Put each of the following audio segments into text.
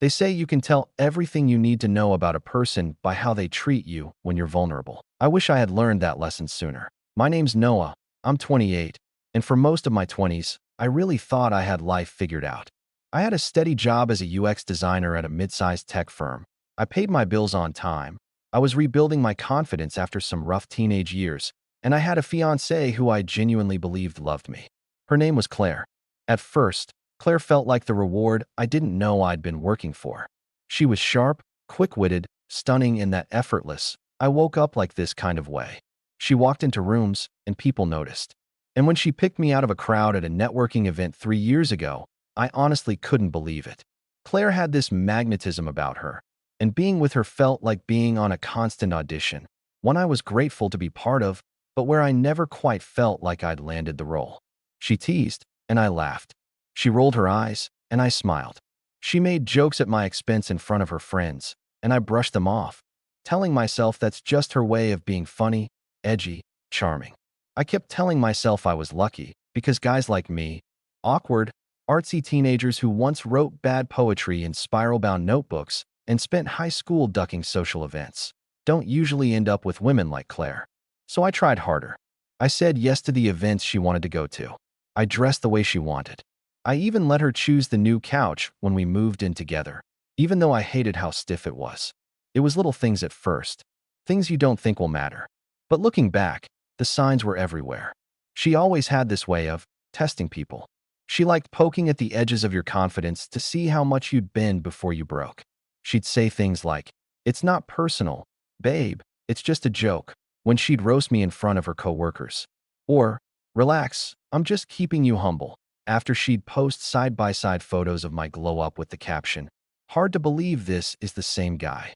They say you can tell everything you need to know about a person by how they treat you when you're vulnerable. I wish I had learned that lesson sooner. My name's Noah. I'm 28, and for most of my 20s, I really thought I had life figured out. I had a steady job as a UX designer at a mid-sized tech firm. I paid my bills on time. I was rebuilding my confidence after some rough teenage years, and I had a fiancée who I genuinely believed loved me. Her name was Claire. At first, Claire felt like the reward I didn't know I'd been working for. She was sharp, quick-witted, stunning in that effortless, I woke up like this kind of way. She walked into rooms, and people noticed. And when she picked me out of a crowd at a networking event 3 years ago, I honestly couldn't believe it. Claire had this magnetism about her, and being with her felt like being on a constant audition, one I was grateful to be part of, but where I never quite felt like I'd landed the role. She teased, and I laughed. She rolled her eyes, and I smiled. She made jokes at my expense in front of her friends, and I brushed them off, telling myself that's just her way of being funny, edgy, charming. I kept telling myself I was lucky, because guys like me, awkward, artsy teenagers who once wrote bad poetry in spiral-bound notebooks and spent high school ducking social events, don't usually end up with women like Claire. So I tried harder. I said yes to the events she wanted to go to. I dressed the way she wanted. I even let her choose the new couch when we moved in together, even though I hated how stiff it was. It was little things at first, things you don't think will matter. But looking back, the signs were everywhere. She always had this way of testing people. She liked poking at the edges of your confidence to see how much you'd bend before you broke. She'd say things like, "It's not personal, babe, it's just a joke," when she'd roast me in front of her coworkers. Or, "Relax, I'm just keeping you humble," after she'd post side-by-side photos of my glow-up with the caption, "Hard to believe this is the same guy."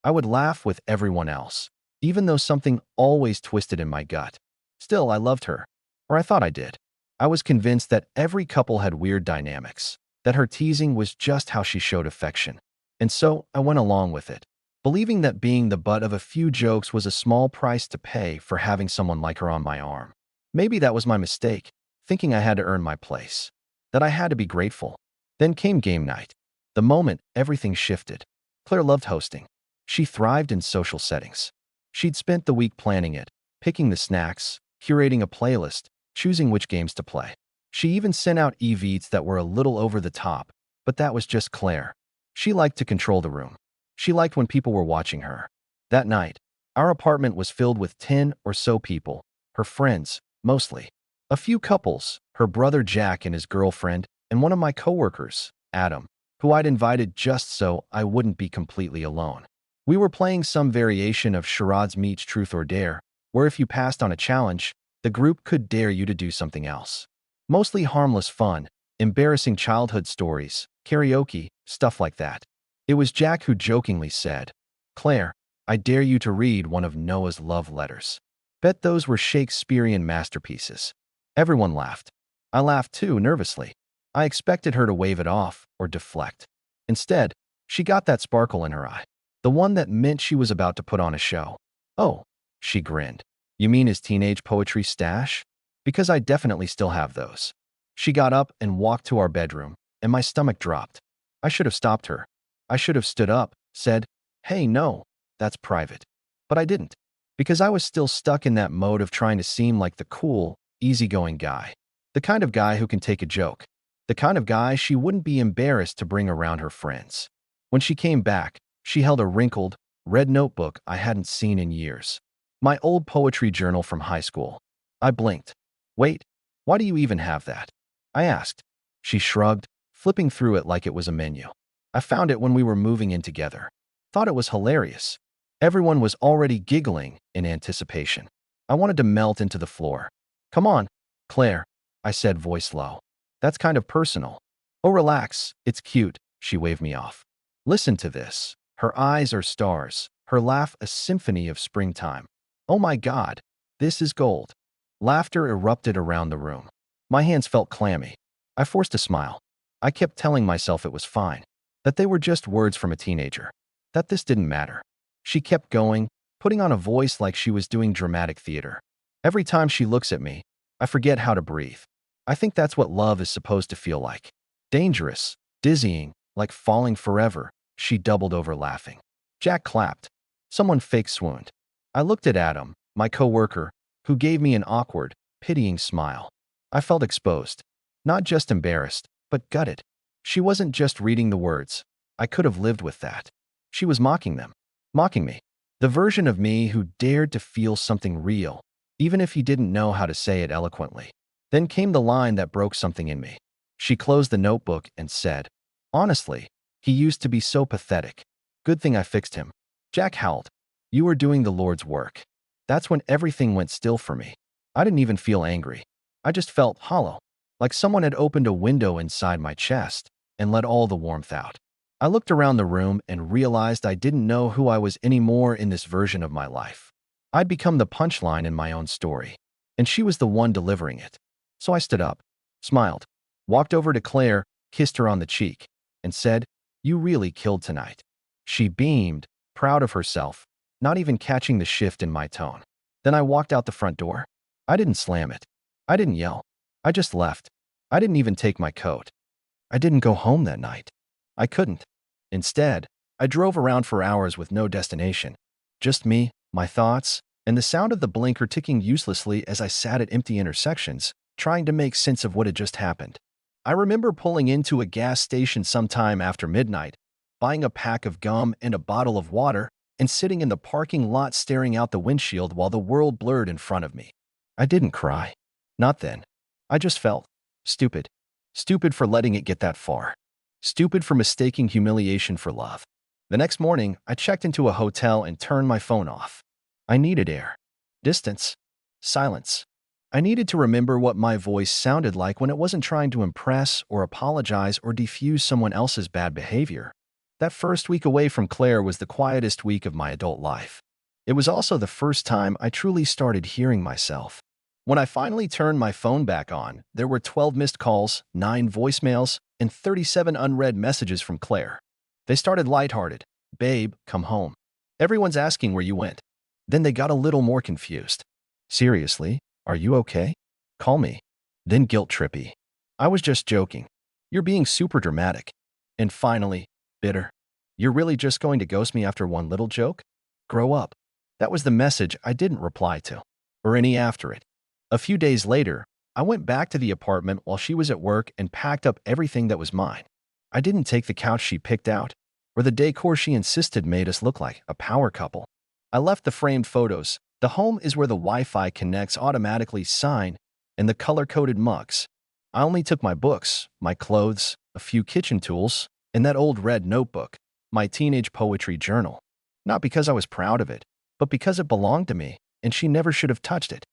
I would laugh with everyone else, even though something always twisted in my gut. Still, I loved her, or I thought I did. I was convinced that every couple had weird dynamics, that her teasing was just how she showed affection. And so I went along with it, believing that being the butt of a few jokes was a small price to pay for having someone like her on my arm. Maybe that was my mistake, thinking I had to earn my place, that I had to be grateful. Then came game night. The moment everything shifted. Claire loved hosting. She thrived in social settings. She'd spent the week planning it, picking the snacks, curating a playlist, choosing which games to play. She even sent out EVs that were a little over the top, but that was just Claire. She liked to control the room. She liked when people were watching her. That night, our apartment was filled with 10 or so people, her friends, mostly. A few couples, her brother Jack and his girlfriend, and one of my coworkers, Adam, who I'd invited just so I wouldn't be completely alone. We were playing some variation of Charades meets Truth or Dare, where if you passed on a challenge, the group could dare you to do something else. Mostly harmless fun, embarrassing childhood stories, karaoke, stuff like that. It was Jack who jokingly said, "Claire, I dare you to read one of Noah's love letters." Bet those were Shakespearean masterpieces. Everyone laughed. I laughed too, nervously. I expected her to wave it off or deflect. Instead, she got that sparkle in her eye, the one that meant she was about to put on a show. "Oh," she grinned. "You mean his teenage poetry stash? Because I definitely still have those." She got up and walked to our bedroom, and my stomach dropped. I should have stopped her. I should have stood up, said, "Hey, no, that's private." But I didn't, because I was still stuck in that mode of trying to seem like the cool, easygoing guy. The kind of guy who can take a joke. The kind of guy she wouldn't be embarrassed to bring around her friends. When she came back, she held a wrinkled, red notebook I hadn't seen in years. My old poetry journal from high school. I blinked. "Wait, why do you even have that?" I asked. She shrugged, flipping through it like it was a menu. "I found it when we were moving in together. Thought it was hilarious." Everyone was already giggling in anticipation. I wanted to melt into the floor. "Come on, Claire," I said, voice low. "That's kind of personal." "Oh, relax, it's cute," she waved me off. Listen to this. Her eyes are stars, her laugh a symphony of springtime. Oh my God, this is gold. Laughter erupted around the room. My hands felt clammy. I forced a smile. I kept telling myself it was fine, that they were just words from a teenager, that this didn't matter. She kept going, putting on a voice like she was doing dramatic theater. "Every time she looks at me, I forget how to breathe. I think that's what love is supposed to feel like. Dangerous, dizzying, like falling forever. She doubled over laughing. Jack clapped. Someone fake swooned. I looked at Adam, my coworker, who gave me an awkward, pitying smile. I felt exposed. Not just embarrassed, but gutted. She wasn't just reading the words. I could have lived with that. She was mocking them. Mocking me. The version of me who dared to feel something real, even if he didn't know how to say it eloquently. Then came the line that broke something in me. She closed the notebook and said, "Honestly, he used to be so pathetic. Good thing I fixed him." Jack howled. "You were doing the Lord's work." That's when everything went still for me. I didn't even feel angry. I just felt hollow, like someone had opened a window inside my chest and let all the warmth out. I looked around the room and realized I didn't know who I was anymore in this version of my life. I'd become the punchline in my own story, and she was the one delivering it. So I stood up, smiled, walked over to Claire, kissed her on the cheek, and said, "You really killed tonight." She beamed, proud of herself, not even catching the shift in my tone. Then I walked out the front door. I didn't slam it. I didn't yell. I just left. I didn't even take my coat. I didn't go home that night. I couldn't. Instead, I drove around for hours with no destination. Just me, my thoughts, and the sound of the blinker ticking uselessly as I sat at empty intersections, trying to make sense of what had just happened. I remember pulling into a gas station sometime after midnight, buying a pack of gum and a bottle of water, and sitting in the parking lot staring out the windshield while the world blurred in front of me. I didn't cry. Not then. I just felt stupid. Stupid for letting it get that far. Stupid for mistaking humiliation for love. The next morning, I checked into a hotel and turned my phone off. I needed air. Distance. Silence. I needed to remember what my voice sounded like when it wasn't trying to impress or apologize or defuse someone else's bad behavior. That first week away from Claire was the quietest week of my adult life. It was also the first time I truly started hearing myself. When I finally turned my phone back on, there were 12 missed calls, 9 voicemails, and 37 unread messages from Claire. They started lighthearted. "Babe, come home. Everyone's asking where you went." Then they got a little more confused. "Seriously? Are you okay? Call me." Then guilt trippy. "I was just joking. You're being super dramatic." And finally, bitter. "You're really just going to ghost me after one little joke? Grow up." That was the message I didn't reply to, or any after it. A few days later, I went back to the apartment while she was at work and packed up everything that was mine. I didn't take the couch she picked out, or the decor she insisted made us look like a power couple. I left the framed photos, "The home is where the Wi-Fi connects" automatically sign, and the color-coded mugs. I only took my books, my clothes, a few kitchen tools, and that old red notebook, my teenage poetry journal. Not because I was proud of it, but because it belonged to me, and she never should have touched it.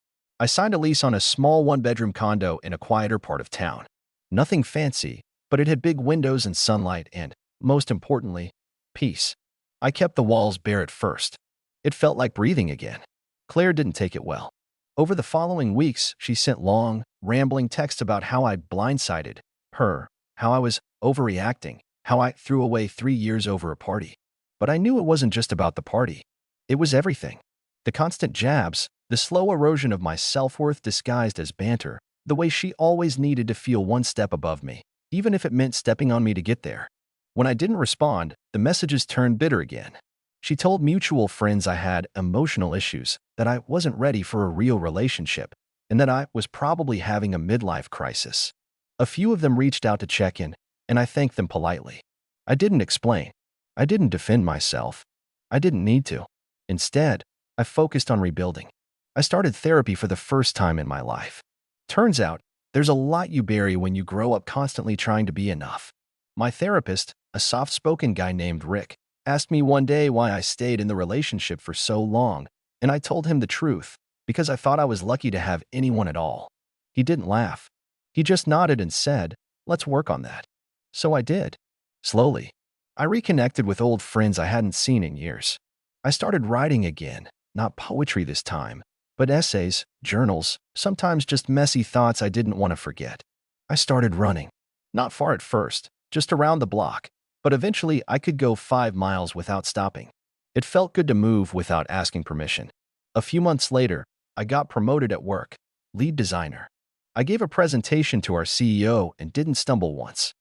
I signed a lease on a small one-bedroom condo in a quieter part of town. Nothing fancy, but it had big windows and sunlight and, most importantly, peace. I kept the walls bare at first. It felt like breathing again. Claire didn't take it well. Over the following weeks, she sent long, rambling texts about how I'd blindsided her, how I was overreacting, how I threw away 3 years over a party. But I knew it wasn't just about the party. It was everything. The constant jabs, the slow erosion of my self-worth disguised as banter, the way she always needed to feel one step above me, even if it meant stepping on me to get there. When I didn't respond, the messages turned bitter again. She told mutual friends I had emotional issues, that I wasn't ready for a real relationship, and that I was probably having a midlife crisis. A few of them reached out to check in, and I thanked them politely. I didn't explain. I didn't defend myself. I didn't need to. Instead, I focused on rebuilding. I started therapy for the first time in my life. Turns out, there's a lot you bury when you grow up constantly trying to be enough. My therapist, a soft-spoken guy named Rick, asked me one day why I stayed in the relationship for so long, and I told him the truth, because I thought I was lucky to have anyone at all. He didn't laugh. He just nodded and said, "Let's work on that." So I did. Slowly, I reconnected with old friends I hadn't seen in years. I started writing again, not poetry this time, but essays, journals, sometimes just messy thoughts I didn't want to forget. I started running. Not far at first, just around the block, but eventually I could go 5 miles without stopping. It felt good to move without asking permission. A few months later, I got promoted at work, lead designer. I gave a presentation to our CEO and didn't stumble once.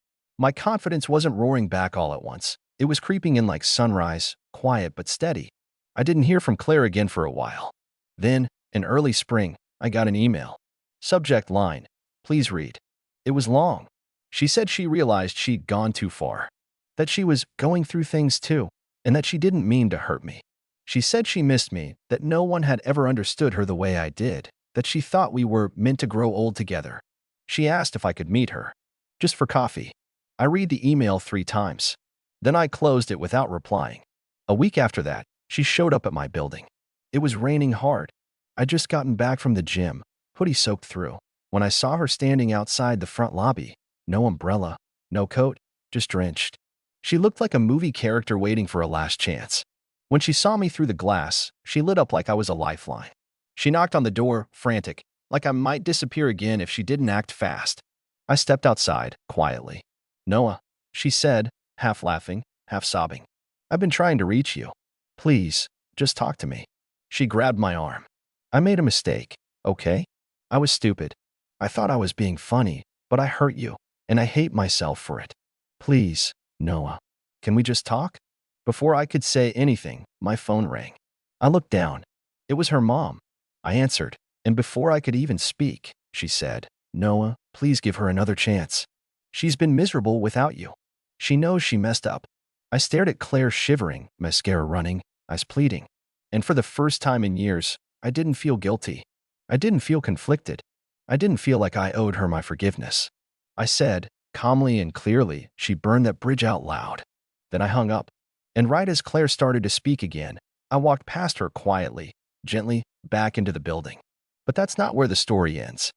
My confidence wasn't roaring back all at once. It was creeping in like sunrise, quiet but steady. I didn't hear from Claire again for a while. Then, in early spring, I got an email. Subject line, "Please read." It was long. She said she realized she'd gone too far, that she was going through things too, and that she didn't mean to hurt me. She said she missed me, that no one had ever understood her the way I did, that she thought we were meant to grow old together. She asked if I could meet her, just for coffee. I read the email 3 times. Then I closed it without replying. A week after that, she showed up at my building. It was raining hard. I'd just gotten back from the gym, hoodie soaked through. When I saw her standing outside the front lobby, no umbrella, no coat, just drenched. She looked like a movie character waiting for a last chance. When she saw me through the glass, she lit up like I was a lifeline. She knocked on the door, frantic, like I might disappear again if she didn't act fast. I stepped outside, quietly. "Noah," she said, half laughing, half sobbing. "I've been trying to reach you. Please, just talk to me." She grabbed my arm. "I made a mistake, okay? I was stupid. I thought I was being funny, but I hurt you, and I hate myself for it. Please, Noah, can we just talk?" Before I could say anything, my phone rang. I looked down. It was her mom. I answered, and before I could even speak, she said, "Noah, please give her another chance. She's been miserable without you. She knows she messed up." I stared at Claire shivering, mascara running, eyes pleading. And for the first time in years, I didn't feel guilty. I didn't feel conflicted. I didn't feel like I owed her my forgiveness. I said, calmly and clearly, she burned that bridge out loud. Then I hung up. And right as Claire started to speak again, I walked past her quietly, gently, back into the building. But that's not where the story ends.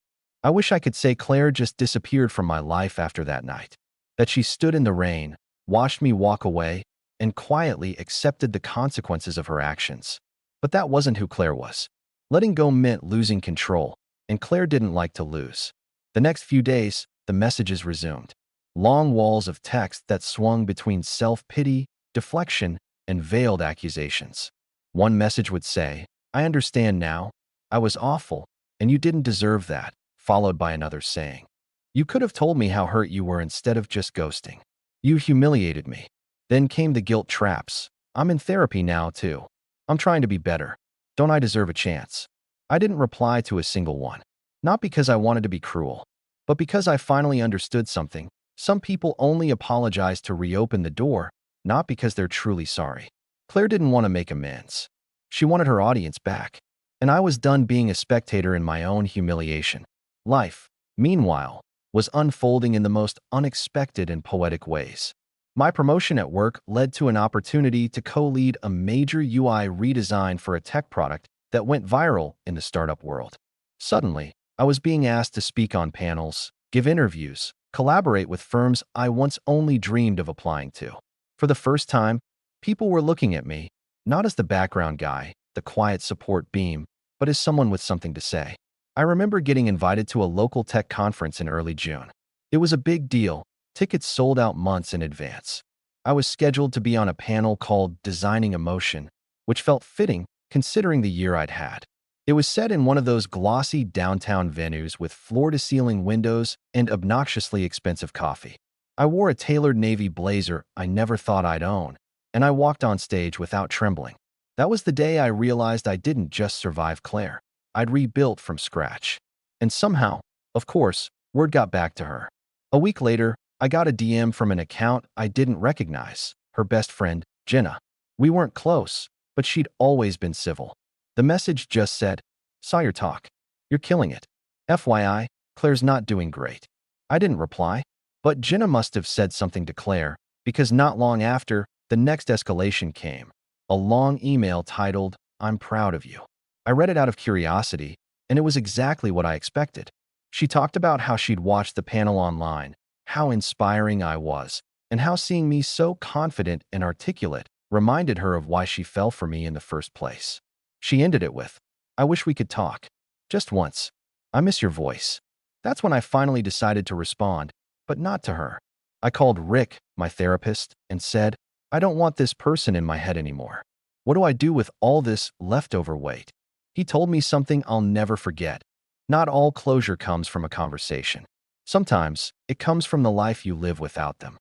I wish I could say Claire just disappeared from my life after that night. That she stood in the rain, watched me walk away, and quietly accepted the consequences of her actions. But that wasn't who Claire was. Letting go meant losing control, and Claire didn't like to lose. The next few days, the messages resumed. Long walls of text that swung between self-pity, deflection, and veiled accusations. One message would say, "I understand now. I was awful, and you didn't deserve that," followed by another saying, "You could have told me how hurt you were instead of just ghosting. You humiliated me." Then came the guilt traps. "I'm in therapy now, too. I'm trying to be better. Don't I deserve a chance?" I didn't reply to a single one. Not because I wanted to be cruel, but because I finally understood something. Some people only apologize to reopen the door, not because they're truly sorry. Claire didn't want to make amends. She wanted her audience back. And I was done being a spectator in my own humiliation. Life, meanwhile, was unfolding in the most unexpected and poetic ways. My promotion at work led to an opportunity to co-lead a major UI redesign for a tech product that went viral in the startup world. Suddenly, I was being asked to speak on panels, give interviews, collaborate with firms I once only dreamed of applying to. For the first time, people were looking at me, not as the background guy, the quiet support beam, but as someone with something to say. I remember getting invited to a local tech conference in early June. It was a big deal. Tickets sold out months in advance. I was scheduled to be on a panel called Designing Emotion, which felt fitting considering the year I'd had. It was set in one of those glossy downtown venues with floor-to-ceiling windows and obnoxiously expensive coffee. I wore a tailored navy blazer I never thought I'd own, and I walked on stage without trembling. That was the day I realized I didn't just survive Claire. I'd rebuilt from scratch. And somehow, of course, word got back to her. A week later, I got a DM from an account I didn't recognize, her best friend, Jenna. We weren't close, but she'd always been civil. The message just said, "Saw your talk. You're killing it. FYI, Claire's not doing great." I didn't reply, but Jenna must have said something to Claire, because not long after, the next escalation came. A long email titled, "I'm proud of you." I read it out of curiosity, and it was exactly what I expected. She talked about how she'd watched the panel online, how inspiring I was, and how seeing me so confident and articulate reminded her of why she fell for me in the first place. She ended it with, "I wish we could talk. Just once. I miss your voice." That's when I finally decided to respond, but not to her. I called Rick, my therapist, and said, "I don't want this person in my head anymore. What do I do with all this leftover weight?" He told me something I'll never forget. Not all closure comes from a conversation. Sometimes, it comes from the life you live without them.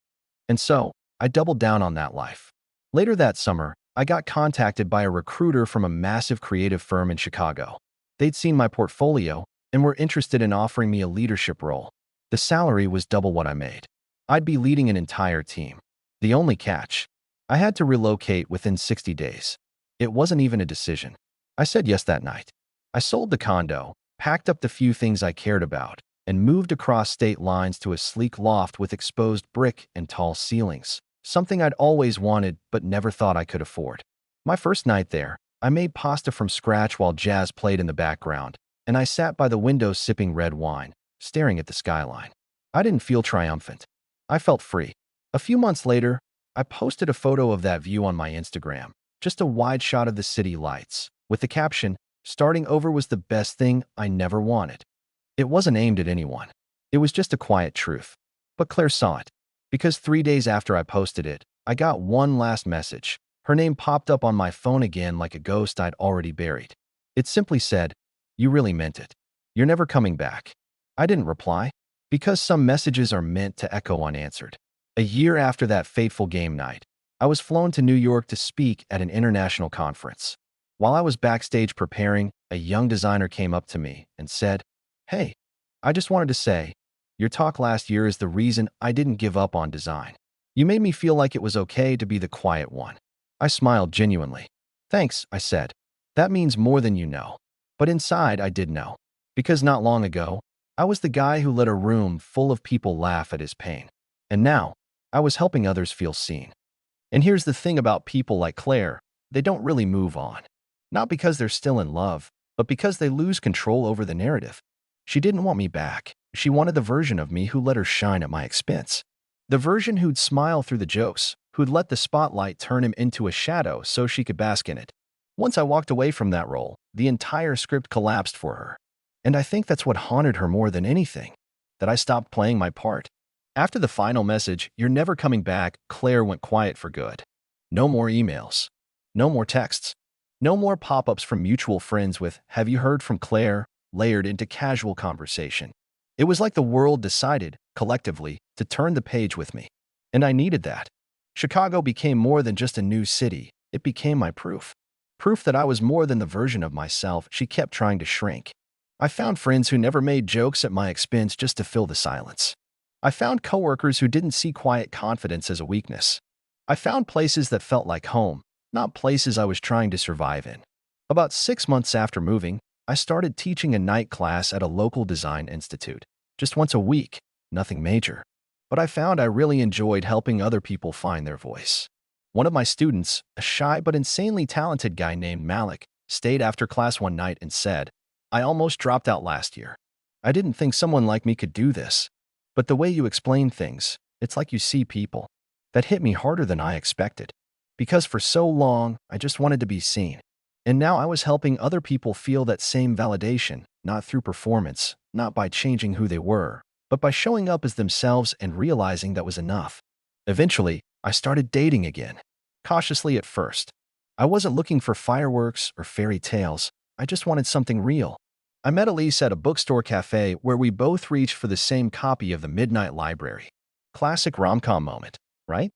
And so, I doubled down on that life. Later that summer, I got contacted by a recruiter from a massive creative firm in Chicago. They'd seen my portfolio and were interested in offering me a leadership role. The salary was double what I made. I'd be leading an entire team. The only catch, I had to relocate within 60 days. It wasn't even a decision. I said yes that night. I sold the condo, packed up the few things I cared about, and moved across state lines to a sleek loft with exposed brick and tall ceilings, something I'd always wanted but never thought I could afford. My first night there, I made pasta from scratch while jazz played in the background, and I sat by the window sipping red wine, staring at the skyline. I didn't feel triumphant. I felt free. A few months later, I posted a photo of that view on my Instagram, just a wide shot of the city lights, with the caption, "Starting over was the best thing I never wanted." It wasn't aimed at anyone. It was just a quiet truth. But Claire saw it, because 3 days after I posted it, I got one last message. Her name popped up on my phone again like a ghost I'd already buried. It simply said, "You really meant it. You're never coming back." I didn't reply, because some messages are meant to echo unanswered. A year after that fateful game night, I was flown to New York to speak at an international conference. While I was backstage preparing, a young designer came up to me and said, "Hey, I just wanted to say, your talk last year is the reason I didn't give up on design. You made me feel like it was okay to be the quiet one." I smiled genuinely. "Thanks," I said. "That means more than you know." But inside, I did know. Because not long ago, I was the guy who let a room full of people laugh at his pain. And now, I was helping others feel seen. And here's the thing about people like Claire, they don't really move on. Not because they're still in love, but because they lose control over the narrative. She didn't want me back. She wanted the version of me who let her shine at my expense. The version who'd smile through the jokes, who'd let the spotlight turn him into a shadow so she could bask in it. Once I walked away from that role, the entire script collapsed for her. And I think that's what haunted her more than anything, that I stopped playing my part. After the final message, "You're never coming back," Claire went quiet for good. No more emails. No more texts. No more pop-ups from mutual friends with, "Have you heard from Claire?" layered into casual conversation. It was like the world decided, collectively, to turn the page with me. And I needed that. Chicago became more than just a new city. It became my proof. Proof that I was more than the version of myself she kept trying to shrink. I found friends who never made jokes at my expense just to fill the silence. I found coworkers who didn't see quiet confidence as a weakness. I found places that felt like home, not places I was trying to survive in. About 6 months after moving, I started teaching a night class at a local design institute. Just once a week, nothing major. But I found I really enjoyed helping other people find their voice. One of my students, a shy but insanely talented guy named Malik, stayed after class one night and said, "I almost dropped out last year. I didn't think someone like me could do this. But the way you explain things, it's like you see people." That hit me harder than I expected. Because for so long, I just wanted to be seen. And now I was helping other people feel that same validation, not through performance, not by changing who they were, but by showing up as themselves and realizing that was enough. Eventually, I started dating again. Cautiously at first. I wasn't looking for fireworks or fairy tales. I just wanted something real. I met Elise at a bookstore cafe where we both reached for the same copy of The Midnight Library. Classic rom-com moment, right?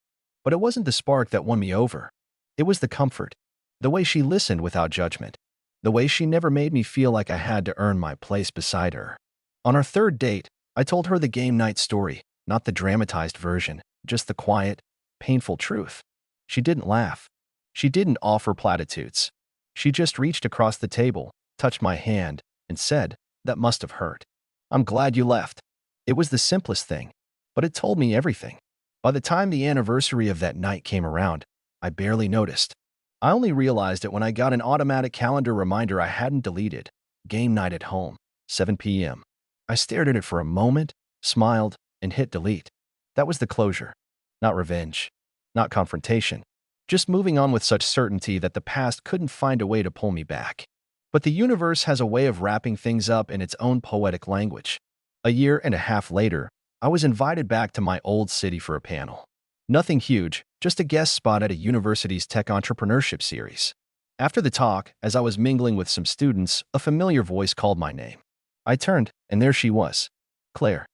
But it wasn't the spark that won me over. It was the comfort. The way she listened without judgment. The way she never made me feel like I had to earn my place beside her. On our third date, I told her the game night story, not the dramatized version, just the quiet, painful truth. She didn't laugh. She didn't offer platitudes. She just reached across the table, touched my hand, and said, "That must have hurt. I'm glad you left." It was the simplest thing, but it told me everything. By the time the anniversary of that night came around, I barely noticed. I only realized it when I got an automatic calendar reminder I hadn't deleted. Game night at home, 7 p.m. I stared at it for a moment, smiled, and hit delete. That was the closure. Not revenge. Not confrontation. Just moving on with such certainty that the past couldn't find a way to pull me back. But the universe has a way of wrapping things up in its own poetic language. A year and a half later, I was invited back to my old city for a panel. Nothing huge, just a guest spot at a university's tech entrepreneurship series. After the talk, as I was mingling with some students, a familiar voice called my name. I turned, and there she was. Claire.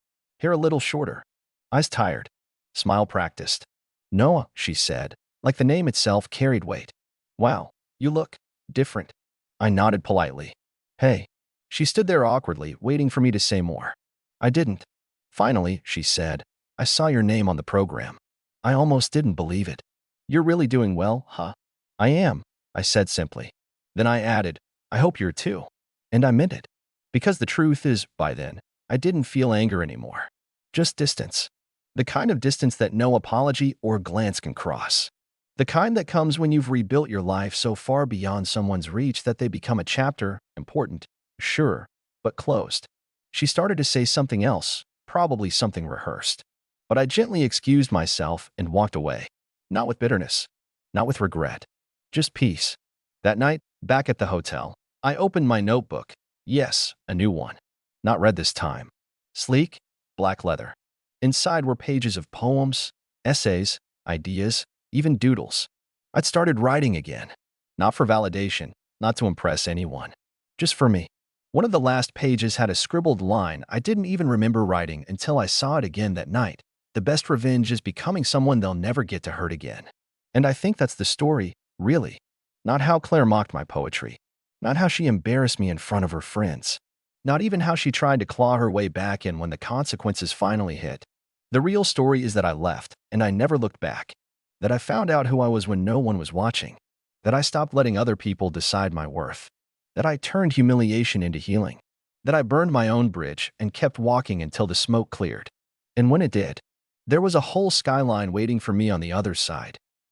Hair a little shorter. Eyes tired. Smile practiced. Noah, she said, like the name itself carried weight. Wow, you look different. I nodded politely. Hey. She stood there awkwardly, waiting for me to say more. I didn't. Finally, she said, I saw your name on the program. I almost didn't believe it. You're really doing well, huh? I am, I said simply. Then I added, I hope you're too. And I meant it. Because the truth is, by then, I didn't feel anger anymore. Just distance. The kind of distance that no apology or glance can cross. The kind that comes when you've rebuilt your life so far beyond someone's reach that they become a chapter, important, sure, but closed. She started to say something else, probably something rehearsed. But I gently excused myself and walked away. Not with bitterness. Not with regret. Just peace. That night, back at the hotel, I opened my notebook. Yes, a new one. Not read this time. Sleek, black leather. Inside were pages of poems, essays, ideas, even doodles. I'd started writing again. Not for validation, not to impress anyone. Just for me. One of the last pages had a scribbled line I didn't even remember writing until I saw it again that night. The best revenge is becoming someone they'll never get to hurt again. And I think that's the story, really. Not how Claire mocked my poetry. Not how she embarrassed me in front of her friends. Not even how she tried to claw her way back in when the consequences finally hit. The real story is that I left, and I never looked back. That I found out who I was when no one was watching. That I stopped letting other people decide my worth. That I turned humiliation into healing. That I burned my own bridge and kept walking until the smoke cleared. And when it did, there was a whole skyline waiting for me on the other side.